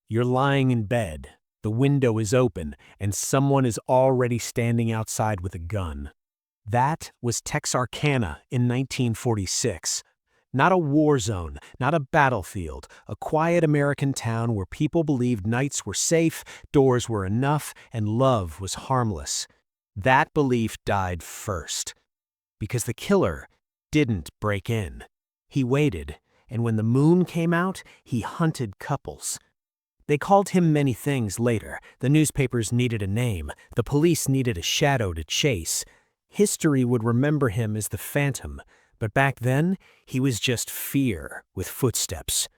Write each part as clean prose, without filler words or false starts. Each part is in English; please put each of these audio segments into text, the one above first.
You're lying in bed, the window is open, and someone is already standing outside with a gun. That was Texarkana in 1946. Not a war zone, not a battlefield, a quiet American town where people believed nights were safe, doors were enough, and love was harmless. That belief died first. Because the killer didn't break in. He waited, and when the moon came out, he hunted couples. They called him many things later. The newspapers needed a name. The police needed a shadow to chase. History would remember him as the Phantom, but back then, he was just fear with footsteps.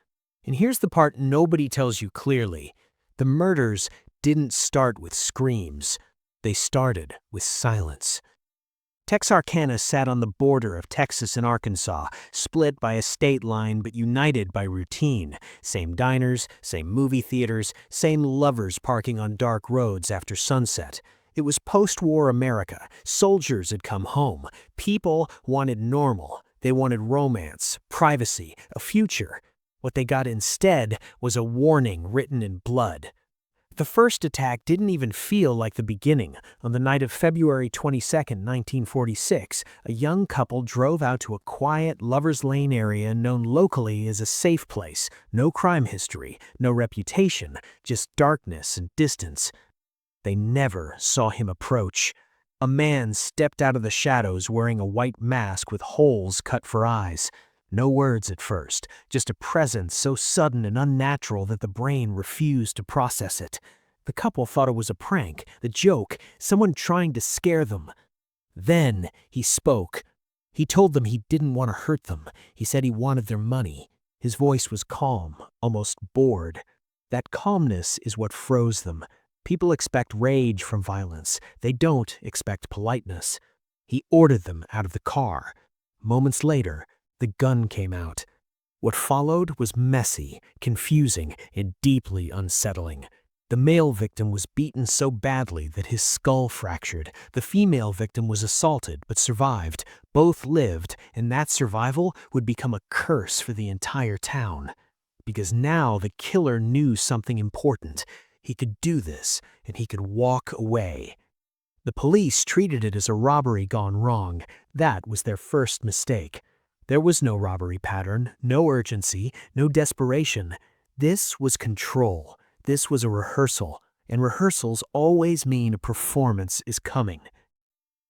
And here's the part nobody tells you clearly. The murders didn't start with screams. They started with silence. Texarkana sat on the border of Texas and Arkansas, split by a state line but united by routine. Same diners, same movie theaters, same lovers parking on dark roads after sunset. It was post-war America. Soldiers had come home. People wanted normal. They wanted romance, privacy, a future. What they got instead was a warning written in blood. The first attack didn't even feel like the beginning. On the night of February 22, 1946, a young couple drove out to a quiet Lover's Lane area known locally as a safe place. No crime history, no reputation, just darkness and distance. They never saw him approach. A man stepped out of the shadows wearing a white mask with holes cut for eyes. No words at first, just a presence so sudden and unnatural that the brain refused to process it. The couple thought it was a prank, a joke, someone trying to scare them. Then he spoke. He told them he didn't want to hurt them. He said he wanted their money. His voice was calm, almost bored. That calmness is what froze them. People expect rage from violence. They don't expect politeness. He ordered them out of the car. Moments later, the gun came out. What followed was messy, confusing, and deeply unsettling. The male victim was beaten so badly that his skull fractured. The female victim was assaulted but survived. Both lived, and that survival would become a curse for the entire town. Because now the killer knew something important. He could do this, and he could walk away. The police treated it as a robbery gone wrong. That was their first mistake. There was no robbery pattern, no urgency, no desperation. This was control. This was a rehearsal, and rehearsals always mean a performance is coming.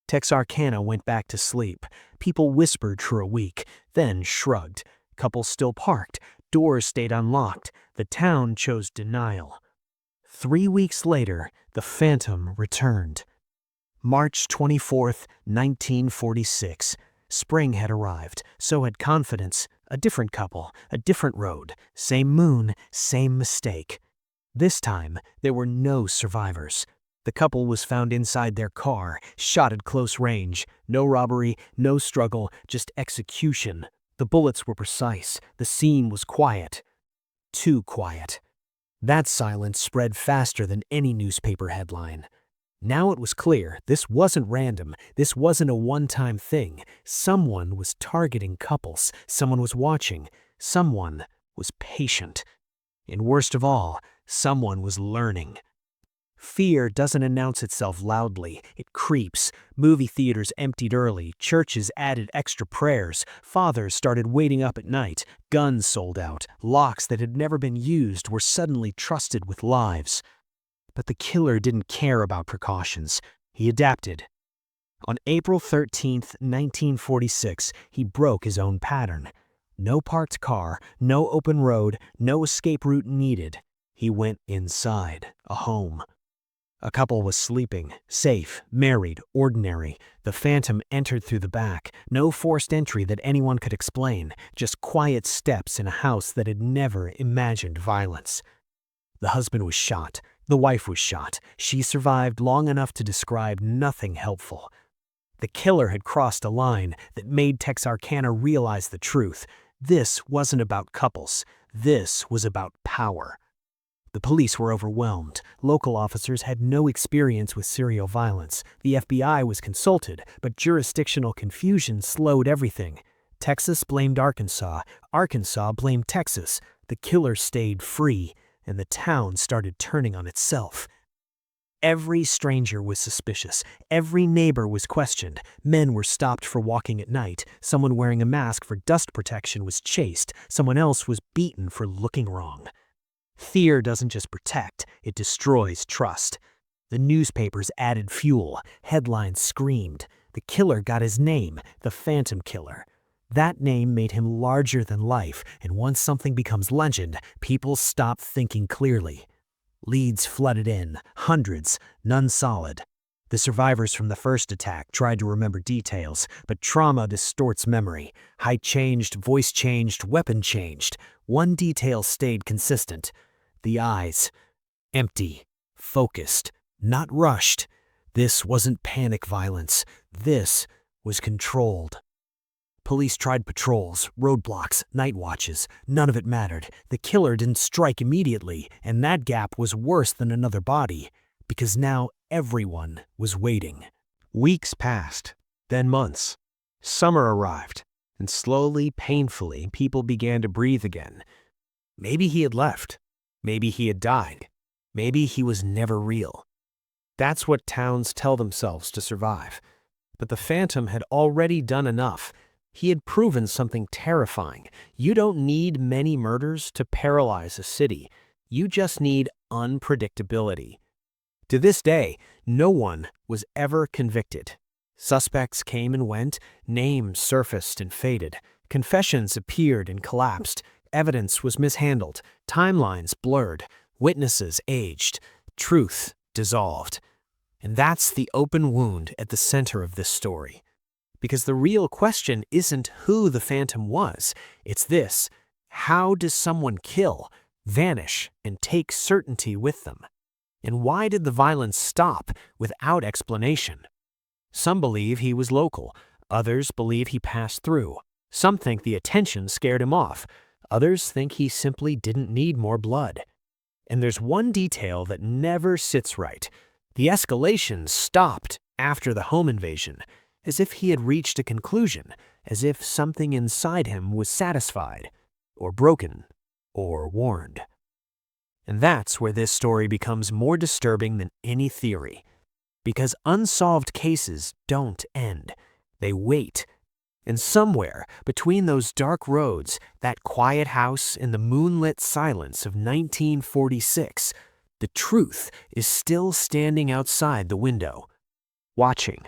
Texarkana went back to sleep. People whispered for a week, then shrugged. Couples still parked. Doors stayed unlocked. The town chose denial. 3 weeks later, the Phantom returned. March 24, 1946. Spring had arrived, so had confidence. A different couple, a different road, same moon, same mistake. This time, there were no survivors. The couple was found inside their car, shot at close range. No robbery, no struggle, just execution. The bullets were precise. The scene was quiet. Too quiet. That silence spread faster than any newspaper headline. Now it was clear this wasn't random. This wasn't a one-time thing. Someone was targeting couples. Someone was watching. Someone was patient. And worst of all, someone was learning. Fear doesn't announce itself loudly. It creeps. Movie theaters emptied early. Churches added extra prayers. Fathers started waiting up at night. Guns sold out. Locks that had never been used were suddenly trusted with lives. But the killer didn't care about precautions. He adapted. On April 13, 1946, he broke his own pattern. No parked car, no open road, no escape route needed. He went inside, a home. A couple was sleeping, safe, married, ordinary. The Phantom entered through the back. No forced entry that anyone could explain, just quiet steps in a house that had never imagined violence. The husband was shot. The wife was shot. She survived long enough to describe nothing helpful. The killer had crossed a line that made Texarkana realize the truth. This wasn't about couples. This was about power. The police were overwhelmed. Local officers had no experience with serial violence. The FBI was consulted, but jurisdictional confusion slowed everything. Texas blamed Arkansas. Arkansas blamed Texas. The killer stayed free. and the town started turning on itself. Every stranger was suspicious. Every neighbor was questioned. Men were stopped for walking at night. Someone wearing a mask for dust protection was chased. Someone else was beaten for looking wrong. Fear doesn't just protect, it destroys trust. The newspapers added fuel. Headlines screamed. The killer got his name, the Phantom Killer. That name made him larger than life, and once something becomes legend, people stop thinking clearly. Leads flooded in, hundreds, none solid. The survivors from the first attack tried to remember details, but trauma distorts memory. Height changed, voice changed, weapon changed. One detail stayed consistent. The eyes. Empty, focused, not rushed. This wasn't panic violence. This was controlled. Police tried patrols, roadblocks, night watches. None of it mattered. The killer didn't strike immediately, and that gap was worse than another body, because now everyone was waiting. Weeks passed, then months. Summer arrived, and slowly, painfully, people began to breathe again. Maybe he had left. Maybe he had died. Maybe he was never real. That's what towns tell themselves to survive. But the Phantom had already done enough. He had proven something terrifying. You don't need many murders to paralyze a city. You just need unpredictability. To this day, no one was ever convicted. Suspects came and went, names surfaced and faded, confessions appeared and collapsed, evidence was mishandled, timelines blurred, witnesses aged, truth dissolved. And that's the open wound at the center of this story. Because the real question isn't who the Phantom was, it's this: how does someone kill, vanish, and take certainty with them? And why did the violence stop without explanation? Some believe he was local, others believe he passed through. Some think the attention scared him off, others think he simply didn't need more blood. And there's one detail that never sits right. The escalation stopped after the home invasion, as if he had reached a conclusion, as if something inside him was satisfied, or broken, or warned. And that's where this story becomes more disturbing than any theory. Because unsolved cases don't end. They wait. And somewhere between those dark roads, that quiet house, and the moonlit silence of 1946, the truth is still standing outside the window, watching.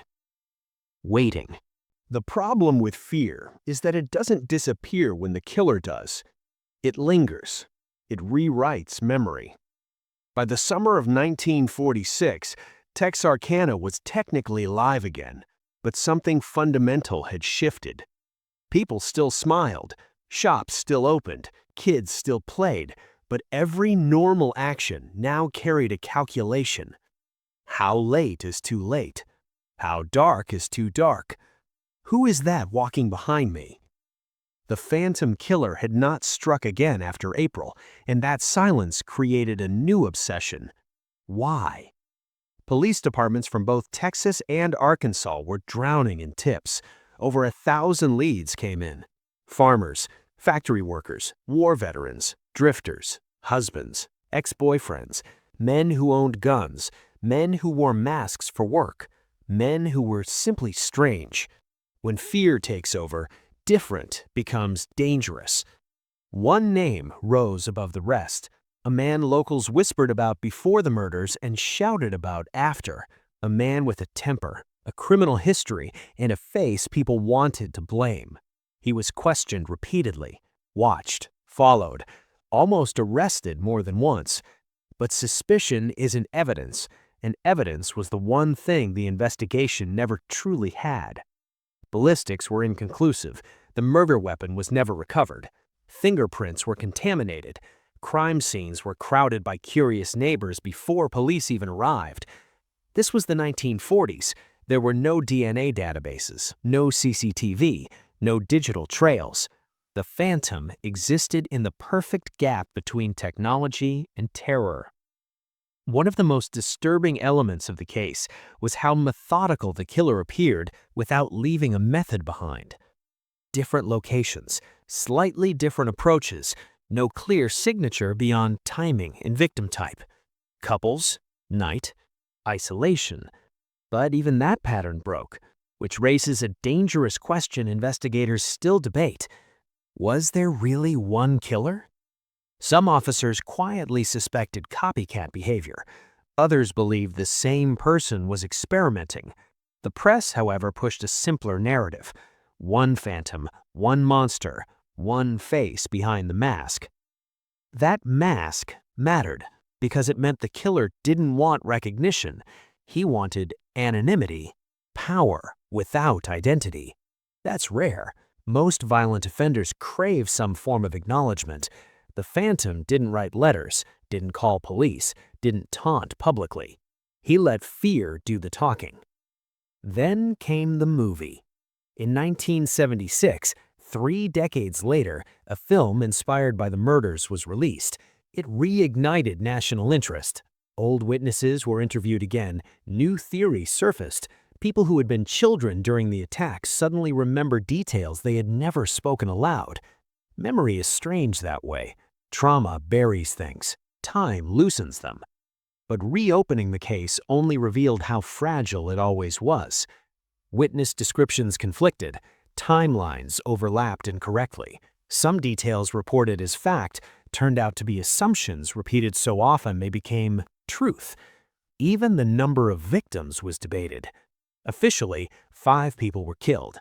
Waiting. The problem with fear is that it doesn't disappear when the killer does. It lingers. It rewrites memory. By the summer of 1946, Texarkana was technically alive again, but something fundamental had shifted. People still smiled, shops still opened, kids still played, but every normal action now carried a calculation. How late is too late? How dark is too dark? Who is that walking behind me? The Phantom Killer had not struck again after April, and that silence created a new obsession. Why? Police departments from both Texas and Arkansas were drowning in tips. Over 1,000 leads came in. Farmers, factory workers, war veterans, drifters, husbands, ex-boyfriends, men who owned guns, men who wore masks for work, men who were simply strange. When fear takes over, different becomes dangerous. One name rose above the rest, a man locals whispered about before the murders and shouted about after, a man with a temper, a criminal history, and a face people wanted to blame. He was questioned repeatedly, watched, followed, almost arrested more than once. But suspicion isn't evidence, and evidence was the one thing the investigation never truly had. Ballistics were inconclusive, the murder weapon was never recovered, fingerprints were contaminated, crime scenes were crowded by curious neighbors before police even arrived. This was the 1940s. There were no DNA databases, no CCTV, no digital trails. The Phantom existed in the perfect gap between technology and terror. One of the most disturbing elements of the case was how methodical the killer appeared without leaving a method behind. Different locations, slightly different approaches, No clear signature beyond timing and victim type. Couples, night, isolation. But even that pattern broke, which raises a dangerous question investigators still debate. Was there really one killer? Some officers quietly suspected copycat behavior. Others believed the same person was experimenting. The press, however, pushed a simpler narrative. One phantom, one monster, one face behind the mask. That mask mattered because it meant the killer didn't want recognition. He wanted anonymity, power without identity. That's rare. Most violent offenders crave some form of acknowledgement. The phantom didn't write letters, didn't call police, didn't taunt publicly. He let fear do the talking. Then came the movie. In 1976, 3 decades later, a film inspired by the murders was released. It reignited national interest. Old witnesses were interviewed again, new theories surfaced. People who had been children during the attacks suddenly remembered details they had never spoken aloud. Memory is strange that way. Trauma buries things. Time loosens them. But reopening the case only revealed how fragile it always was. Witness descriptions conflicted. Timelines overlapped incorrectly. Some details reported as fact turned out to be assumptions repeated so often they became truth. Even the number of victims was debated. Officially, 5 people were killed.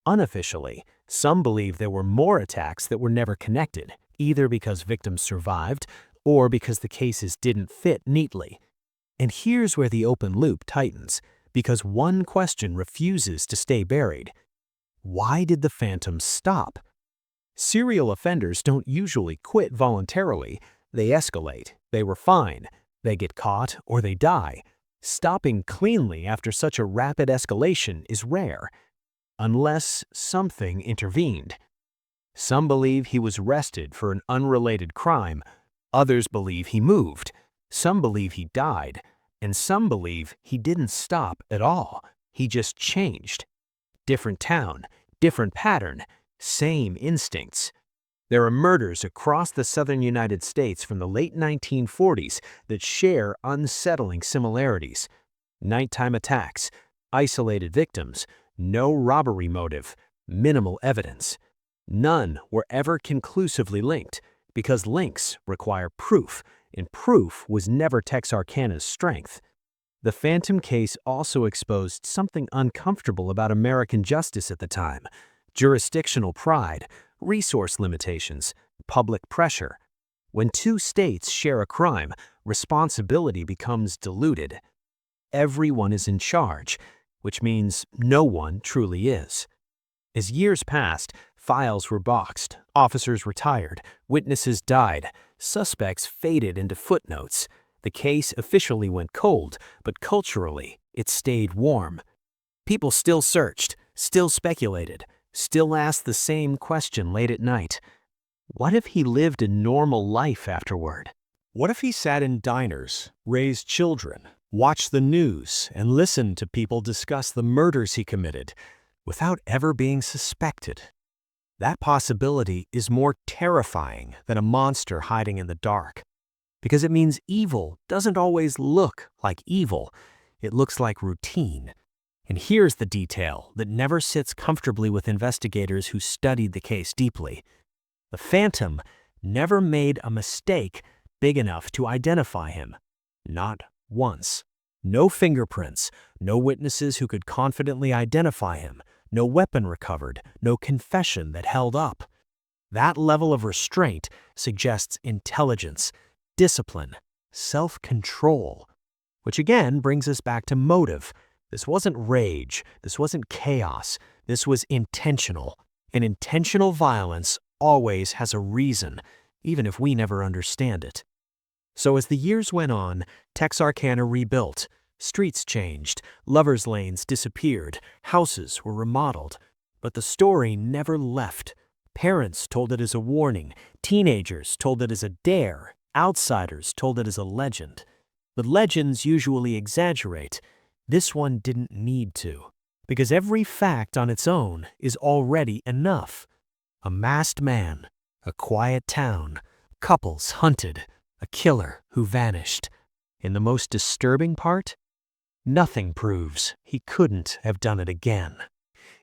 Unofficially, some believe there were more attacks that were never connected, either because victims survived or because the cases didn't fit neatly. And here's where the open loop tightens, because one question refuses to stay buried. Why did the phantoms stop? Serial offenders don't usually quit voluntarily. They escalate, they refine, they get caught, or they die. Stopping cleanly after such a rapid escalation is rare, unless something intervened. Some believe he was arrested for an unrelated crime. Others believe he moved. Some believe he died. And some believe he didn't stop at all. He just changed. Different town, different pattern, same instincts. There are murders across the southern United States from the late 1940s that share unsettling similarities. Nighttime attacks, isolated victims, no robbery motive, minimal evidence. None were ever conclusively linked, because links require proof, and proof was never Texarkana's strength. The Phantom case also exposed something uncomfortable about American justice at the time: jurisdictional pride, resource limitations, public pressure. When 2 states share a crime, responsibility becomes diluted. Everyone is in charge, which means no one truly is. As years passed, files were boxed, officers retired, witnesses died, suspects faded into footnotes. The case officially went cold, but culturally, it stayed warm. People still searched, still speculated, still asked the same question late at night. What if he lived a normal life afterward? What if he sat in diners, raised children, watched the news, and listened to people discuss the murders he committed without ever being suspected? That possibility is more terrifying than a monster hiding in the dark, because it means evil doesn't always look like evil. It looks like routine. And here's the detail that never sits comfortably with investigators who studied the case deeply. The Phantom never made a mistake big enough to identify him. Not once. No fingerprints, no witnesses who could confidently identify him, no weapon recovered, no confession that held up. That level of restraint suggests intelligence, discipline, self-control, which again brings us back to motive. This wasn't rage, this wasn't chaos, this was intentional. And intentional violence always has a reason, even if we never understand it. So as the years went on, Texarkana rebuilt. Streets changed, lovers' lanes disappeared, houses were remodeled. But the story never left. Parents told it as a warning, teenagers told it as a dare, outsiders told it as a legend. But legends usually exaggerate. This one didn't need to, because every fact on its own is already enough. A masked man, a quiet town, Couples hunted, a killer who vanished. And the most disturbing part? Nothing proves he couldn't have done it again.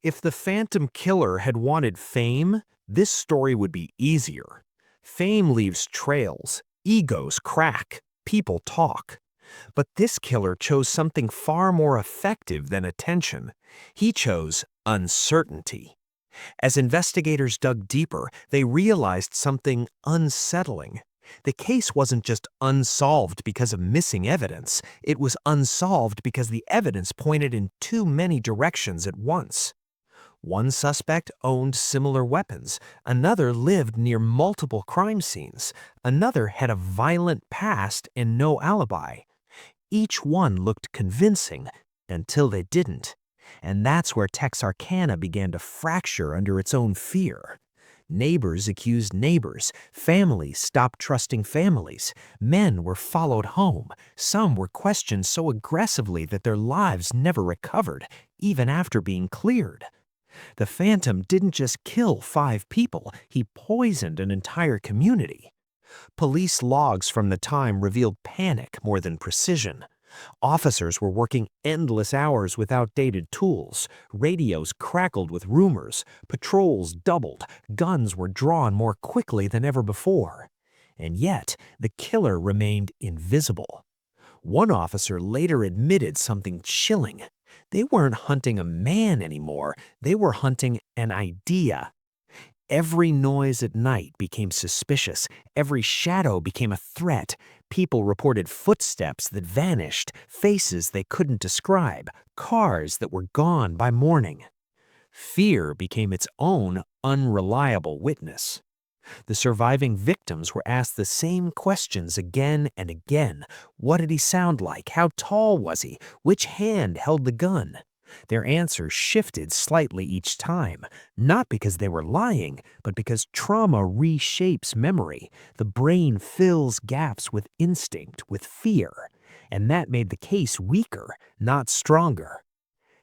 If the Phantom Killer had wanted fame, this story would be easier. Fame leaves trails, egos crack, people talk. But this killer chose something far more effective than attention. He chose uncertainty. As investigators dug deeper, they realized something unsettling. The case wasn't just unsolved because of missing evidence. It was unsolved because the evidence pointed in too many directions at once. One suspect owned similar weapons. Another lived near multiple crime scenes. Another had a violent past and no alibi. Each one looked convincing until they didn't. And that's where Texarkana began to fracture under its own fear. Neighbors accused neighbors. Families stopped trusting families. Men were followed home. Some were questioned so aggressively that their lives never recovered, even after being cleared. The Phantom didn't just kill 5 people, he poisoned an entire community. Police logs from the time revealed panic more than precision. Officers were working endless hours with outdated tools. Radios crackled with rumors. Patrols doubled. Guns were drawn more quickly than ever before. And yet, the killer remained invisible. One officer later admitted something chilling. They weren't hunting a man anymore. They were hunting an idea. Every noise at night became suspicious. Every shadow became a threat. People reported footsteps that vanished, faces they couldn't describe, cars that were gone by morning. Fear became its own unreliable witness. The surviving victims were asked the same questions again and again. What did he sound like? How tall was he? Which hand held the gun? Their answers shifted slightly each time, not because they were lying, but because trauma reshapes memory. The brain fills gaps with instinct, with fear, and that made the case weaker, not stronger.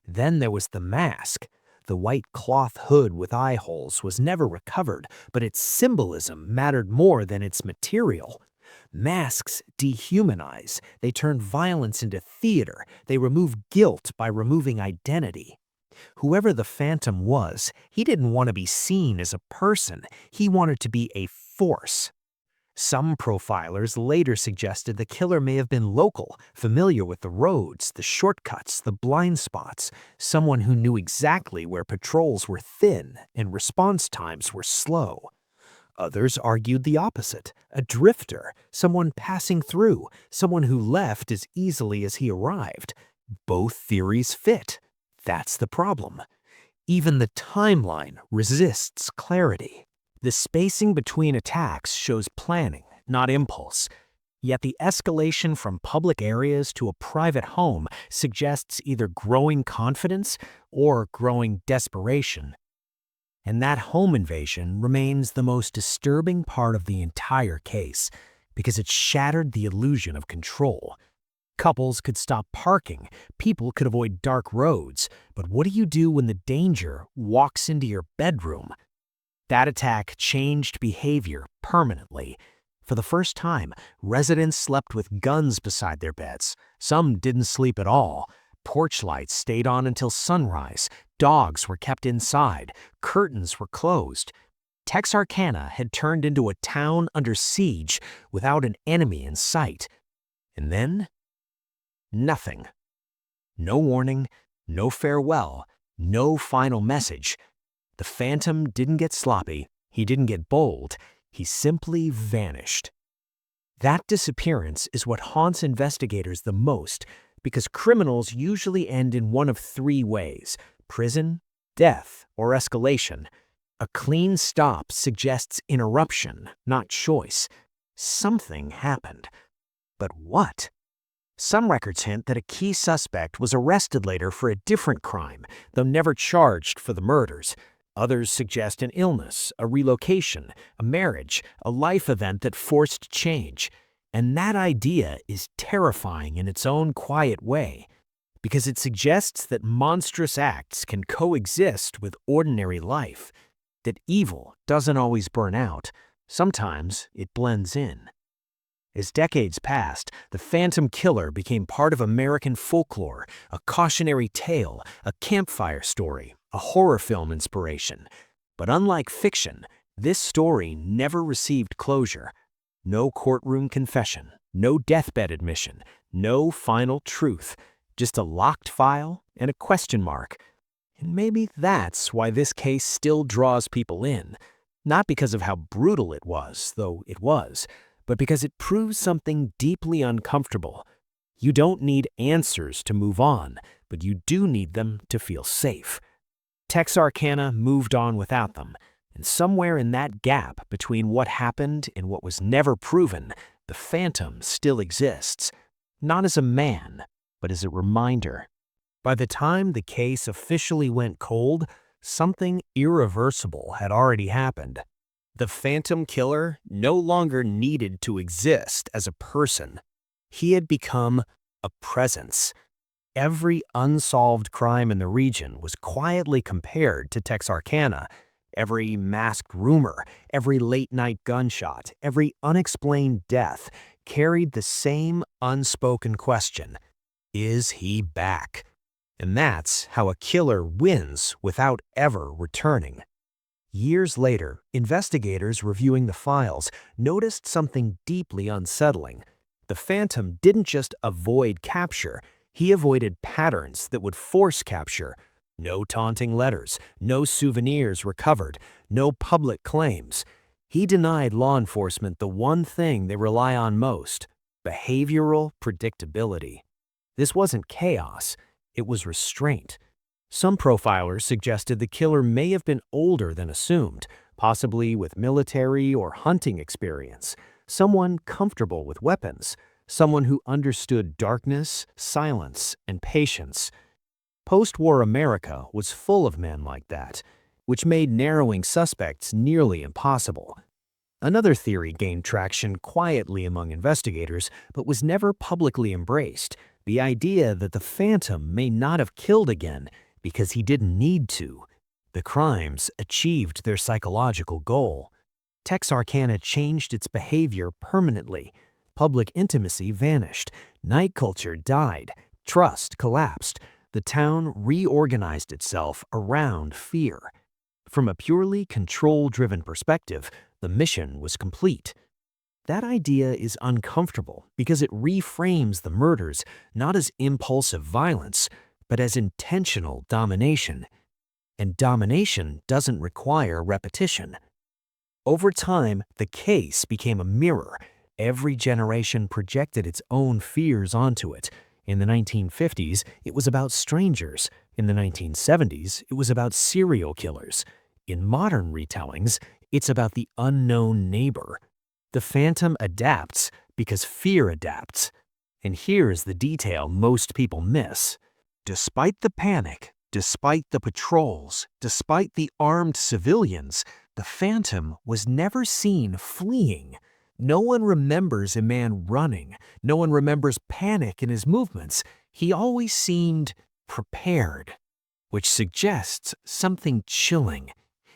Then there was the mask. The white cloth hood with eye holes was never recovered, but its symbolism mattered more than its material. Masks dehumanize. They turn violence into theater. They remove guilt by removing identity. Whoever the Phantom was, he didn't want to be seen as a person. He wanted to be a force. Some profilers later suggested the killer may have been local, familiar with the roads, the shortcuts, the blind spots, someone who knew exactly where patrols were thin and response times were slow. Others argued the opposite, a drifter, someone passing through, someone who left as easily as he arrived. Both theories fit. That's the problem. Even the timeline resists clarity. The spacing between attacks shows planning, not impulse. Yet the escalation from public areas to a private home suggests either growing confidence or growing desperation. And that home invasion remains the most disturbing part of the entire case, because it shattered the illusion of control. Couples could stop parking, people could avoid dark roads, but what do you do when the danger walks into your bedroom? That attack changed behavior permanently. For the first time, residents slept with guns beside their beds. Some didn't sleep at all. Porch lights stayed on until sunrise. Dogs were kept inside. Curtains were closed. Texarkana had turned into a town under siege without an enemy in sight. And then, nothing. No warning, no farewell, no final message. The Phantom didn't get sloppy. He didn't get bold. He simply vanished. That disappearance is what haunts investigators the most, because criminals usually end in one of 3 ways: prison, death, or escalation. A clean stop suggests interruption, not choice. Something happened. But what? Some records hint that a key suspect was arrested later for a different crime, though never charged for the murders. Others suggest an illness, a relocation, a marriage, a life event that forced change. And that idea is terrifying in its own quiet way, because it suggests that monstrous acts can coexist with ordinary life, that evil doesn't always burn out. Sometimes it blends in. As decades passed, the Phantom Killer became part of American folklore, a cautionary tale, a campfire story, a horror film inspiration. But unlike fiction, this story never received closure. No courtroom confession, no deathbed admission, no final truth, just a locked file and a question mark. And maybe that's why this case still draws people in. Not because of how brutal it was, though it was, but because it proves something deeply uncomfortable. You don't need answers to move on, but you do need them to feel safe. Texarkana moved on without them, and somewhere in that gap between what happened and what was never proven, the Phantom still exists, not as a man, but as a reminder. By the time the case officially went cold, something irreversible had already happened. The Phantom Killer no longer needed to exist as a person. He had become a presence. Every unsolved crime in the region was quietly compared to Texarkana. Every masked rumor, every late-night gunshot, every unexplained death carried the same unspoken question: is he back? And that's how a killer wins without ever returning. Years later, investigators reviewing the files noticed something deeply unsettling. The Phantom didn't just avoid capture, he avoided patterns that would force capture. No taunting letters, no souvenirs recovered, no public claims. He denied law enforcement the one thing they rely on most: behavioral predictability. This wasn't chaos, it was restraint. Some profilers suggested the killer may have been older than assumed, possibly with military or hunting experience, someone comfortable with weapons, someone who understood darkness, silence, and patience. Post-war America was full of men like that, which made narrowing suspects nearly impossible. Another theory gained traction quietly among investigators, but was never publicly embraced: the idea that the Phantom may not have killed again because he didn't need to. The crimes achieved their psychological goal. Texarkana changed its behavior permanently. Public intimacy vanished. Night culture died. Trust collapsed. The town reorganized itself around fear. From a purely control-driven perspective, the mission was complete. That idea is uncomfortable because it reframes the murders not as impulsive violence, but as intentional domination. And domination doesn't require repetition. Over time, the case became a mirror. Every generation projected its own fears onto it. In the 1950s, it was about strangers. In the 1970s, it was about serial killers. In modern retellings, it's about the unknown neighbor. The Phantom adapts because fear adapts. And here is the detail most people miss. Despite the panic, despite the patrols, despite the armed civilians, the Phantom was never seen fleeing. No one remembers a man running. No one remembers panic in his movements. He always seemed prepared, which suggests something chilling.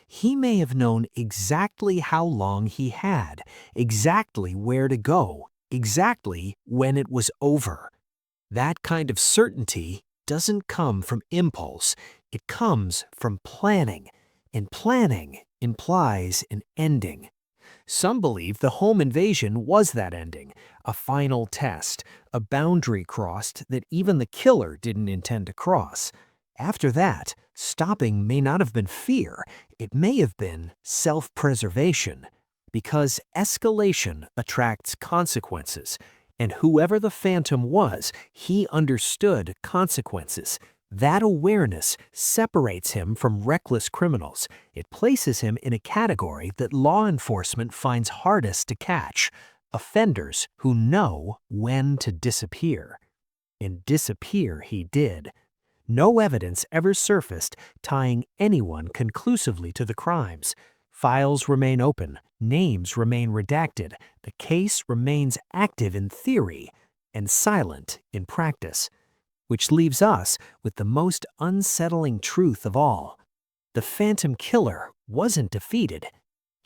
He may have known exactly how long he had, exactly where to go, exactly when it was over. That kind of certainty doesn't come from impulse. It comes from planning, and planning implies an ending. Some believe the home invasion was that ending, a final test, a boundary crossed that even the killer didn't intend to cross. After that, stopping may not have been fear, it may have been self-preservation. Because escalation attracts consequences, and whoever the Phantom was, he understood consequences. That awareness separates him from reckless criminals. It places him in a category that law enforcement finds hardest to catch: offenders who know when to disappear. And disappear he did. No evidence ever surfaced tying anyone conclusively to the crimes. Files remain open, names remain redacted, the case remains active in theory and silent in practice. Which leaves us with the most unsettling truth of all. The Phantom Killer wasn't defeated.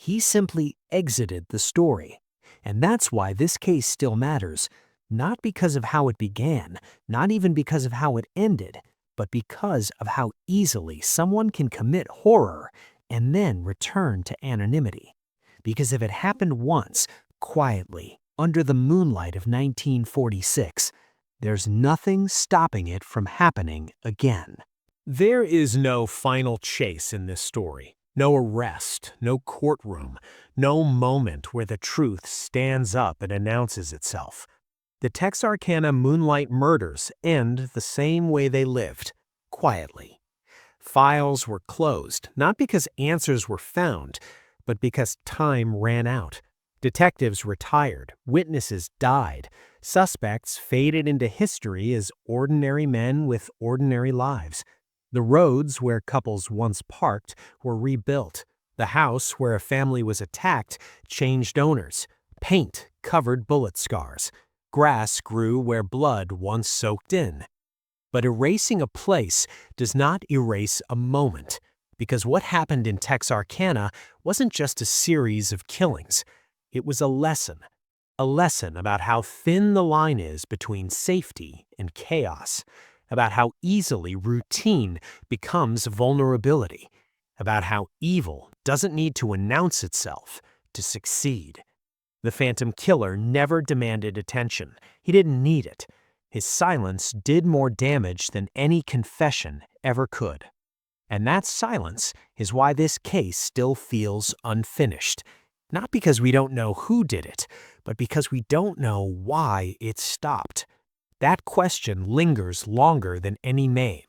He simply exited the story. And that's why this case still matters, not because of how it began, not even because of how it ended, but because of how easily someone can commit horror and then return to anonymity. Because if it happened once, quietly, under the moonlight of 1946, there's nothing stopping it from happening again. There is no final chase in this story. No arrest, no courtroom, no moment where the truth stands up and announces itself. The Texarkana Moonlight Murders end the same way they lived, quietly. Files were closed, not because answers were found, but because time ran out. Detectives retired, witnesses died, suspects faded into history as ordinary men with ordinary lives. The roads where couples once parked were rebuilt. The house where a family was attacked changed owners. Paint covered bullet scars. Grass grew where blood once soaked in. But erasing a place does not erase a moment, because what happened in Texarkana wasn't just a series of killings. It was a lesson about how thin the line is between safety and chaos, about how easily routine becomes vulnerability, about how evil doesn't need to announce itself to succeed. The Phantom Killer never demanded attention. He didn't need it. His silence did more damage than any confession ever could. And that silence is why this case still feels unfinished. Not because we don't know who did it, but because we don't know why it stopped. That question lingers longer than any name.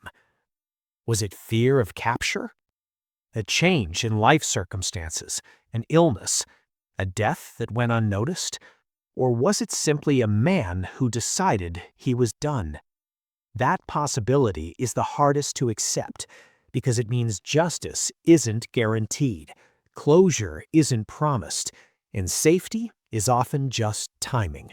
Was it fear of capture? A change in life circumstances, an illness, a death that went unnoticed? Or was it simply a man who decided he was done? That possibility is the hardest to accept because it means justice isn't guaranteed, closure isn't promised, and safety is often just timing.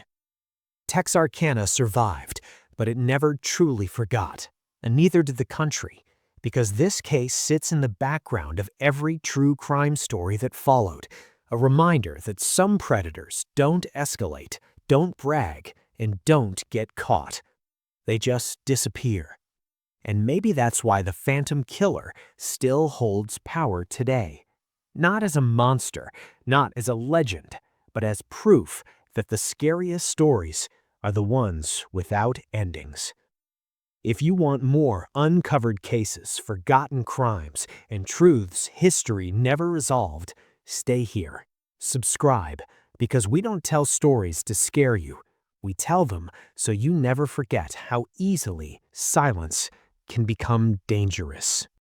Texarkana survived, but it never truly forgot, and neither did the country, because this case sits in the background of every true crime story that followed, a reminder that some predators don't escalate, don't brag, and don't get caught. They just disappear. And maybe that's why the Phantom Killer still holds power today. Not as a monster, not as a legend, but as proof that the scariest stories are the ones without endings. If you want more uncovered cases, forgotten crimes, and truths history never resolved, stay here. Subscribe, because we don't tell stories to scare you. We tell them so you never forget how easily silence can become dangerous.